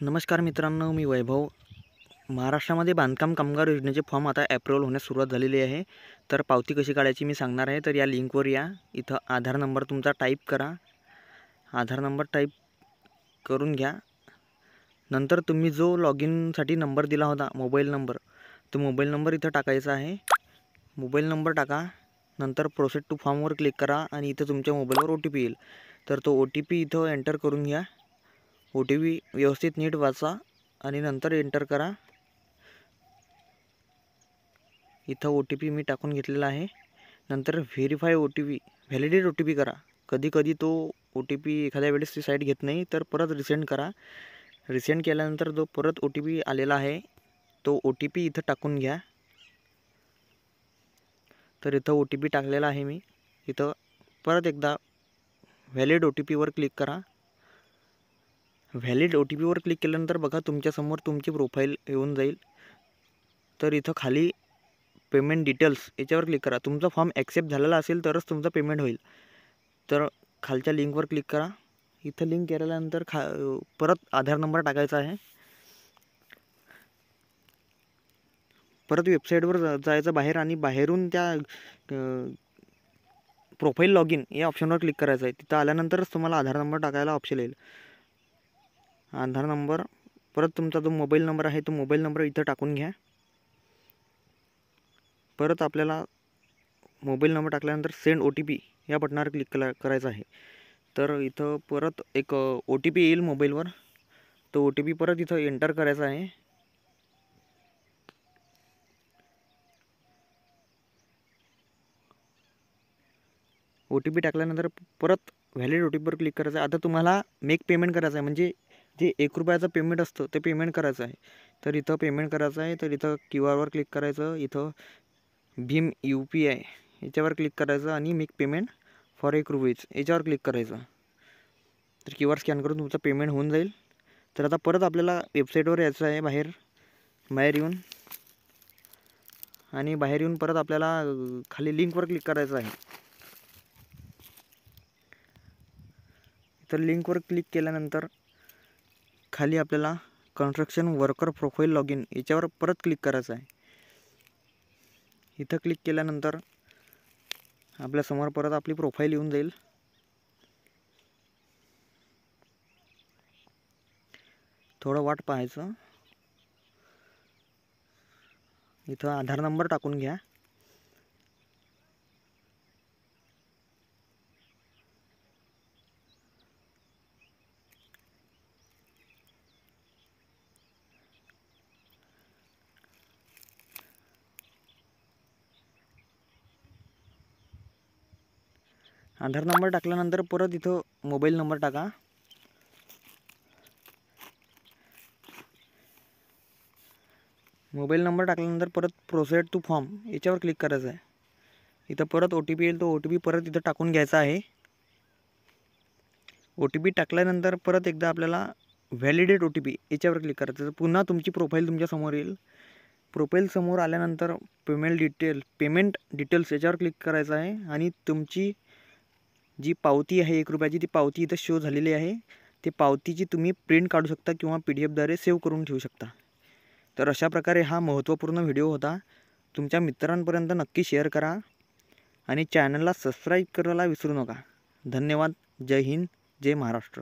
नमस्कार मित्रांनो, मी वैभव. महाराष्ट्रामध्ये बांधकाम कामगार योजनेचे फॉर्म आता अप्रूव्हल होण्यास सुरुवात झालेली आहे. तर पावती कशी काढायची मी सांगणार आहे. तर या लिंकवर या. इथं आधार नंबर तुमचा टाईप करा. आधार नंबर टाईप करून घ्या. नंतर तुम्ही जो लॉग इनसाठी नंबर दिला होता, मोबाईल नंबर, तो मोबाईल नंबर इथं टाकायचा आहे. मोबाईल नंबर टाका. नंतर प्रोसेस टू फॉर्मवर क्लिक करा आणि इथं तुमच्या मोबाईलवर OTP येईल. तर तो OTP इथं एंटर करून घ्या. OTP व्यवस्थित नीट वाचा आणि नंतर एंटर करा. इथं OTP मी टाकून घेतलेला आहे. नंतर व्हेरीफाय OTP, व्हॅलिडेट OTP करा. कधी तो OTP एखाद्या वेळेस ती साईट घेत नाही, तर परत रिसेंड करा. रिसेंड केल्यानंतर जो परत OTP आलेला आहे, तो OTP इथं टाकून घ्या. तर इथं OTP टाकलेला आहे मी. इथं परत एकदा व्हॅलिड OTPवर क्लिक करा. व्हॅलिड OTPवर क्लिक केल्यानंतर बघा तुमच्यासमोर तुमची प्रोफाईल येऊन जाईल. तर इथं खाली पेमेंट डिटेल्स याच्यावर क्लिक करा. तुमचा फॉर्म ॲक्सेप्ट झालेला असेल तरच तुमचं पेमेंट होईल. तर खालच्या लिंकवर क्लिक करा. इथं लिंक केल्यानंतर परत आधार नंबर टाकायचा आहे. परत वेबसाईटवर जायचं बाहेर आणि बाहेरून त्या प्रोफाईल लॉग इन या ऑप्शनवर क्लिक करायचं आहे. तिथं आल्यानंतरच तुम्हाला आधार नंबर टाकायला ऑप्शन येईल. आधार नंबर, परत तुमचा जो मोबाईल नंबर आहे तो मोबाईल नंबर इथं टाकून घ्या. परत आपल्याला मोबाईल नंबर टाकल्यानंतर सेंड OTP या बटनावर क्लिक करायचं आहे. तर इथं परत एक OTP येईल मोबाईलवर. तो OTP परत इथं एंटर करायचा आहे. OTP टाकल्यानंतर परत व्हॅलिड OTPवर क्लिक करायचं आहे. आता तुम्हाला मेक पेमेंट करायचं आहे, म्हणजे जे ₹1 पेमेंट असतं ते पेमेंट करायचं आहे. तर इथं पेमेंट करायचं आहे. तर इथं QRवर क्लिक करायचं. इथं भीम UPI याच्यावर क्लिक करायचं आणि मेक पेमेंट फॉर ₹1 याच्यावर क्लिक करायचं. तर QR स्कॅन करून तुमचं पेमेंट होऊन जाईल. तर आता परत आपल्याला वेबसाईटवर यायचं आहे बाहेर येऊन, आणि बाहेर येऊन परत आपल्याला खाली लिंकवर क्लिक करायचं आहे. तर लिंकवर क्लिक केल्यानंतर खाली आपल्याला construction worker profile log in याच्यावर परत क्लिक करायचं आहे. इथं क्लिक केल्यानंतर आपल्यासमोर परत आपली प्रोफाईल येऊन जाईल. थोडं वाट पाहायचं. इथं आधार नंबर टाकून घ्या. आधार नंबर टाकल्यानंतर परत इथं मोबाईल नंबर टाका. मोबाईल नंबर टाकल्यानंतर परत प्रोसेड टू फॉर्म याच्यावर क्लिक करायचं आहे. इथं परत OTP येईल. तो OTP परत इथं टाकून घ्यायचा आहे. OTP टाकल्यानंतर परत एकदा आपल्याला व्हॅलिडेट OTP याच्यावर क्लिक करायचं. पुन्हा तुमची प्रोफाईल तुमच्यासमोर येईल. प्रोफाईल समोर आल्यानंतर पेमेंट डिटेल्स याच्यावर क्लिक करायचं आहे आणि तुमची जी पावती आहे ₹1ची ती पावती इथं शो झालेली आहे. ती पावतीची तुम्ही प्रिंट काढू शकता किंवा PDF द्वारे सेव्ह करून ठेवू शकता. तर अशा प्रकारे हा महत्त्वपूर्ण व्हिडिओ होता. तुमच्या मित्रांपर्यंत नक्की शेअर करा आणि चॅनलला सबस्क्राईब करायला विसरू नका. धन्यवाद. जय हिंद, जय महाराष्ट्र.